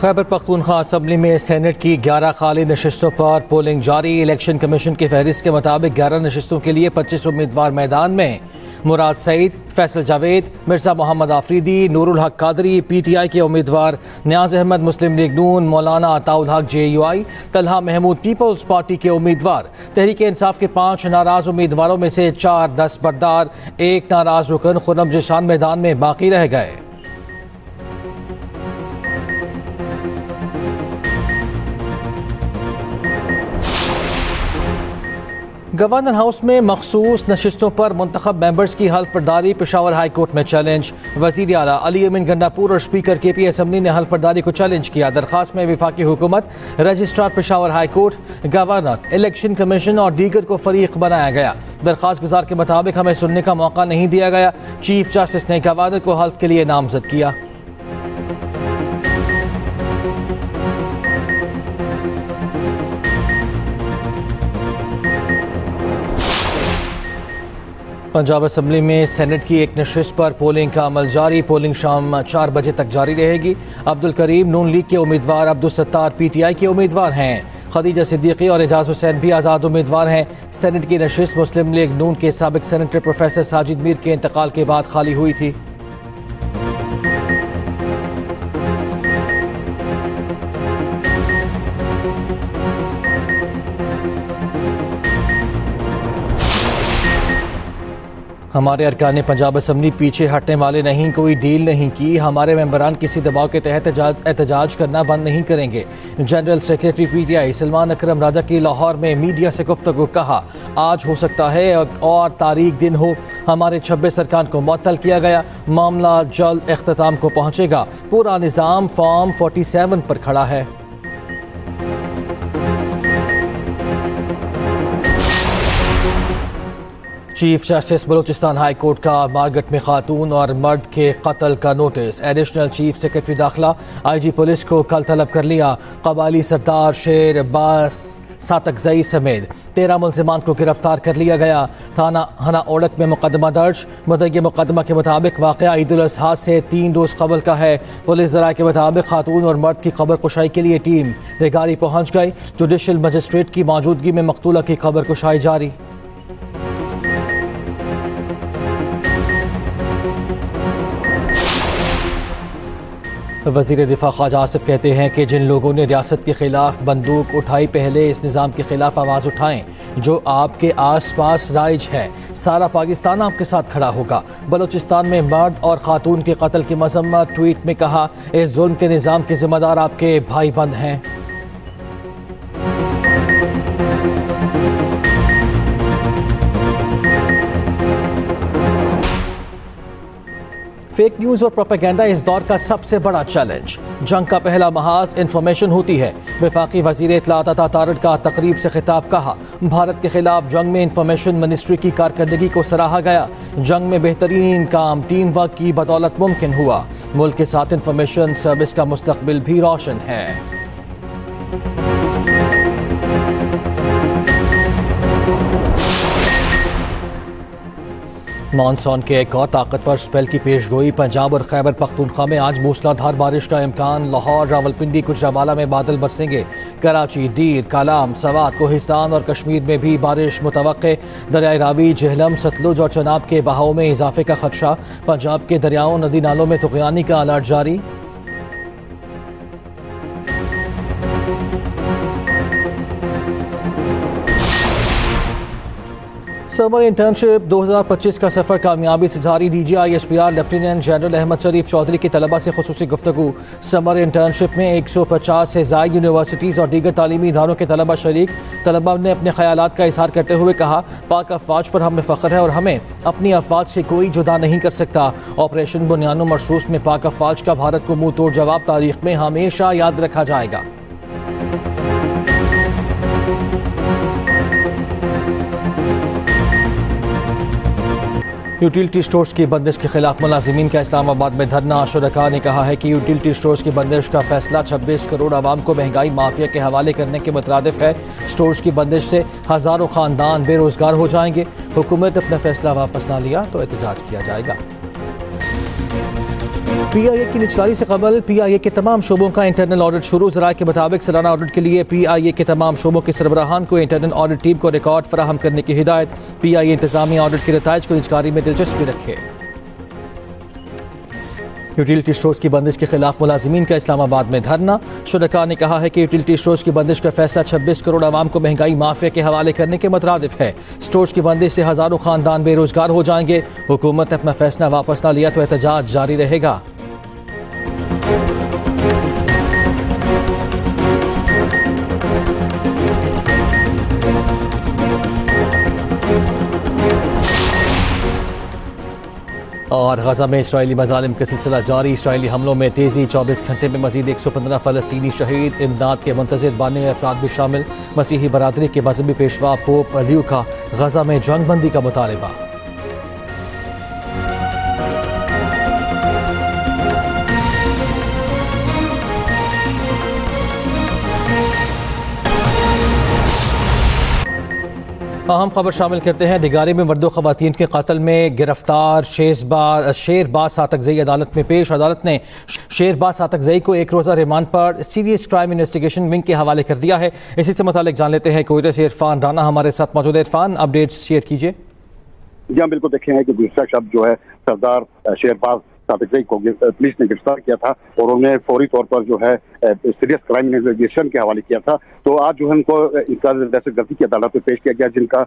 Khyber Pakhtunkhwa assembly में senate की 11 खाली नशिस्तों पर पोलिंग जारी। इलेक्शन कमीशन की फहरिस्त के मुताबिक 11 नशिस्तों के लिए 25 उम्मीदवार मैदान में। मुराद सईद, फैसल जावेद, मिर्जा मोहम्मद आफरीदी, नूरुल हक कादरी PTI के उम्मीदवार, न्याज अहमद मुस्लिम लीग नून, मौलाना अताउल हक JUI, तलहा महमूद पीपल्स पार्टी के उम्मीदवार। तहरीक इंसाफ के 5 नाराज उम्मीदवारों में से 4 दस्तबरदार, 1 नाराज रुकन खुर्रम जिशान मैदान में बाकी रह गए। गवर्नर हाउस में मखसूस नशिस्तों पर मुंतखब मेंबर्स की हल्फ बर्दारी पेशावर हाई कोर्ट में चैलेंज। वज़ीर आला अली अमीन गंडापुर और स्पीकर KP असम्बली ने हल्फ बर्दारी को चैलेंज किया। दरखास्त में वफाकी हुकूमत, registrar Peshawar high court, governor, election commission और दीगर को फरीक बनाया गया। दरखास्त गुजार के मुताबिक हमें सुनने का मौका नहीं दिया गया। चीफ जस्टिस ने गवर्नर को हल्फ के लिए नामजद किया। पंजाब असम्बली में सेनेट की एक नशिस्त पर पोलिंग का अमल जारी। पोलिंग शाम 4 बजे तक जारी रहेगी। अब्दुल करीम नून लीग के उम्मीदवार, अब्दुल सत्तार PTI के उम्मीदवार हैं। खदीजा सिद्दीकी और एजाज हुसैन भी आज़ाद उम्मीदवार हैं। सेनेट की नशिस्त मुस्लिम लीग नून के साबिक सेनेटर प्रोफेसर साजिद मीर के इंतकाल के बाद खाली हुई थी। हमारे अरकान पंजाब असम्बली पीछे हटने वाले नहीं, कोई डील नहीं की। हमारे मेंबरान किसी दबाव के तहत एहतजाज करना बंद नहीं करेंगे। जनरल सेक्रेटरी PTI सलमान अकरम राजा की लाहौर में मीडिया से गुफ्तगू। कहा, आज हो सकता है और तारीख दिन हो। हमारे 26 अरकान को मुअत्तल किया गया। मामला जल्द इख्तिताम को पहुँचेगा। पूरा निज़ाम फॉर्म 47 पर खड़ा है। Chief justice Balochistan high court का मारगट में खातून और मर्द के कत्ल का नोटिस। एडिशनल चीफ सेक्रेटरी दाखिला IG पुलिस को कल तलब कर लिया। कबाली सरदार शेर अब्बास सातकजई समेत 13 मुल्जिमान को गिरफ्तार कर लिया गया। थाना हना ओड़क में मुकदमा दर्ज। मुद्दई मुकदमा के मुताबिक वाक़या ईद उल अज़हा से 3 रोज़ कबल का है। पुलिस ज़राए के मुताबिक खातून और मर्द की खबर कुशाई के लिए टीम रेगारी पहुँच गई। जुडिशल मजिस्ट्रेट की मौजूदगी में मकतूला की खबर कुशाई जारी। वज़ीर दिफा ख्वाजा आसिफ कहते हैं कि जिन लोगों ने रियासत के खिलाफ बंदूक उठाई, पहले इस निज़ाम के खिलाफ आवाज़ उठाएं जो आपके आस पास राइज है। सारा पाकिस्तान आपके साथ खड़ा होगा। बलूचिस्तान में मर्द और खातून के कत्ल की मजम्मत। ट्वीट में कहा, इस जुल्म के निज़ाम के जिम्मेदार आपके भाई बंद हैं। फेक न्यूज़ और प्रोपेगेंडा इस दौर का सबसे बड़ा चैलेंज। जंग का पहला महाज इंफॉर्मेशन होती है। वफाकी वज़ीर इत्तलात अता तारड़ का तकरीब से खिताब। कहा, भारत के खिलाफ जंग में इंफॉर्मेशन मिनिस्ट्री की कारकर्दगी को सराहा गया। जंग में बेहतरीन काम टीम वर्क की बदौलत मुमकिन हुआ। मुल्क के साथ इंफॉर्मेशन सर्विस का मुस्तकबिल भी रोशन है। मानसून के एक और ताकतवर स्पेल की पेशगोई। पंजाब और खैबर पख्तूनख्वा में आज मूसलाधार बारिश का इम्कान। लाहौर, रावलपिंडी, गुजरांवाला में बादल बरसेंगे। कराची, दीर, कालाम, सवात, कोहिस्तान और कश्मीर में भी बारिश मुतवक्के। दरियाए रावी, झेलम, सतलुज और चनाब के बहाव में इजाफे का खदशा। पंजाब के दरियाओं, नदी नालों में तुग़यानी का अलर्ट जारी। समर इंटर्नशिप 2025 का सफ़र कामयाबी से जारी। DGI SPR lieutenant general Ahmed Sharif Chaudhry की तलबा से खुसूसी गुफ्तगू। समर इंटर्नशिप में 150 से ज़ायद यूनिवर्सिटीज़ और दीगर तालीमी इदारों के तलबा शरीक। तलबा ने अपने ख्यालात का इजहार करते हुए कहा, पाक अफवाज पर हमें फ़ख्र है और हमें अपनी अफवाज से कोई जुदा नहीं कर सकता। ऑपरेशन बुनियानो मरसूस में पाक अफवाज का भारत को मुँह तोड़ जवाब तारीख में हमेशा याद रखा जाएगा। यूटिलिटी स्टोर्स की बंदिश के खिलाफ मुलाजिमीन का इस्लामाबाद में धरना। शुरका ने कहा है कि यूटिलिटी स्टोर्स की बंदिश का फैसला 26 करोड़ आवाम को महंगाई माफिया के हवाले करने के मुतरादिफ है। स्टोर्स की बंदिश से हज़ारों खानदान बेरोजगार हो जाएंगे। हुकूमत ने अपना फैसला वापस ना लिया तो एहतजाज किया जाएगा। PIA की निचकारी से कबल PIA के तमाम शोबों का इंटरनल ऑडिट शुरू। ज़राए के मुताबिक सालाना ऑडिट के लिए PIA के तमाम शोबों के सरबराहान को इंटरनल ऑडिट टीम को रिकॉर्ड फराहम करने की हिदायत। PIA इंतजामी ऑडिट के नताइज को निचकारी में दिलचस्पी रखे। यूटिलिटी स्टोर्स की बंदिश के खिलाफ मुलाजिमीन का इस्लामाबाद में धरना। शुरका ने कहा है कि यूटिलिटी स्टोर्स की बंदिश का फैसला 26 करोड़ आवाम को महंगाई माफिया के हवाले करने के मुतरादिफ है। स्टोर्स की बंदिश से हजारों खानदान बेरोजगार हो जाएंगे। हुकूमत ने अपना फैसला वापस न लिया तो एहतजाज जारी रहेगा। और गजा में इसराइली मजालिम का सिलसिला जारी। इसराइली हमलों में तेजी। 24 घंटे में मजीद 115 फलस्तीनी शहीद। इमदाद के मुंतज़िर 92 अफराद भी शामिल। मसीही बरादरी के मजहबी पेशवा पोप लियो का गजा में जंग बंदी का मुतालबा। अहम खबर शामिल करते हैं। डिगारी में मर्दो खवातीन के कत्ल में गिरफ्तार शेरबाज सातकजई अदालत में पेश। अदालत ने शेरबाज सातकजई को एक रोज़ा रिमांड पर सीरियस क्राइम इन्वेस्टिगेशन विंग के हवाले कर दिया है। इसी से मुतालिक जान लेते हैं कोयटा से इरफान राना हमारे साथ मौजूद है। इरफान, अपडेट्स शेयर कीजिए। जी हाँ, बिल्कुल। देखे हैं कि दूसरा शब्द जो है सरदार शेरबाज सातकजई को पुलिस ने गिरफ्तार किया था और उन्हें फौरी तौर पर जो है सीरियस क्राइम इन्वेस्टिगेशन के हवाले किया था। तो आज जो है उनको दहशतगर्दी की अदालत में पेश किया गया, जिनका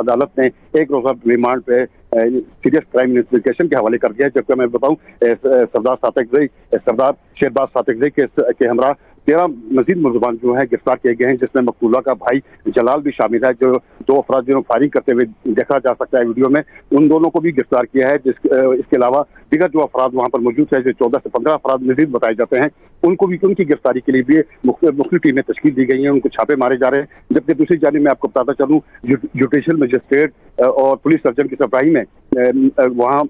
अदालत ने एक रोज़ा रिमांड पे सीरियस क्राइम इन्वेस्टिगेशन के हवाले कर दिया है। जबकि मैं बताऊं, सरदार शेरबाज सातकजई के हमरा 13 मजीद मुलजमान जो है गिरफ्तार किए गए हैं, जिसमें मकतूला का भाई जलाल भी शामिल है। जो 2 अफराद जिन्होंने फायरिंग करते हुए देखा जा सकता है वीडियो में, उन दोनों को भी गिरफ्तार किया है। इसके अलावा दीगर जो अफराद वहाँ पर मौजूद है, जो 14 से 15 अफराद मजीद बताए जाते हैं, उनको भी उनकी गिरफ्तारी के लिए भी मुख्तलिफ टीमें तश्कील दी गई हैं। उनको छापे मारे जा रहे हैं। जबकि दूसरी जानिब मैं आपको बताता चलूँ, जुडिशल मजिस्ट्रेट और पुलिस सर्जन की सरबराही में वहाँ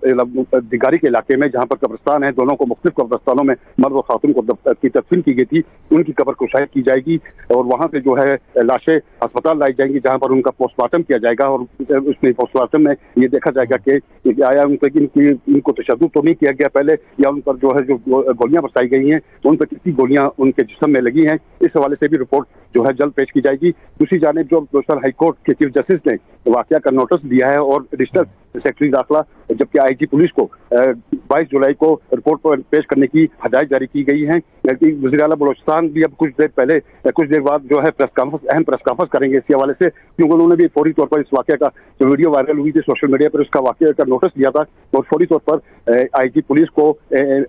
दिगारी के इलाके में जहाँ पर कब्रिस्तान है, दोनों को मुख्तलिफ कब्रिस्तानों में मर्द और खातून को की तदफीन की गई थी, उनकी कब्र कुशाई की जाएगी और वहाँ से जो है लाशें अस्पताल लाई जाएंगी, जहाँ पर उनका पोस्टमार्टम किया जाएगा। और उसमें पोस्टमार्टम में ये देखा जाएगा कि आया उन पर इनको तशद्दुद तो नहीं किया गया पहले, या उन पर जो है जो गोलियां बरसाई गई हैं उन पर कितनी गोलियां उनके जिस्म में लगी हैं, इस हवाले से भी रिपोर्ट जो है जल्द पेश की जाएगी। दूसरी जानिब जो दोस्तन हाईकोर्ट के चीफ जस्टिस ने वाकया का नोटिस दिया है और एडिशनल सेक्रेटरी दाखिला जबकि IG पुलिस को 22 जुलाई को रिपोर्ट पर पेश करने की हदायत जारी की गई है। वज़ीर आला बलोचिस्तान भी अब कुछ देर बाद जो है अहम प्रेस कॉन्फ्रेंस करेंगे इसी हवाले से, क्योंकि उन्होंने भी फौरी तौर पर इस वाकया का जो वीडियो वायरल हुई थी सोशल मीडिया पर, उसका वाकया का नोटिस दिया था और फौरी तौर पर IG पुलिस को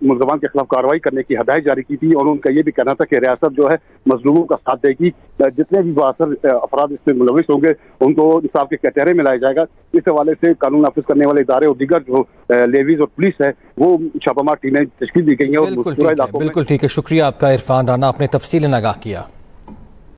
मुलजमान के खिलाफ कार्रवाई करने की हदायत जारी की थी। और उनका ये भी कहना था कि रियासत जो है मजलूमों का साथ देगी। जितने भी बासर अफराद इसमें मुलविस होंगे उनको इंसाफ के कटहरे में लाया जाएगा। इस हवाले से कानून नाफिज करने वाले इदारे और दीगर जो लेवीज और पुलिस है वो छापामार टीमें तश्कील दी गई हैं। बिल्कुल ठीक है। शुक्रिया आपका इरफान राना, आपने तफसीलन आगाह किया।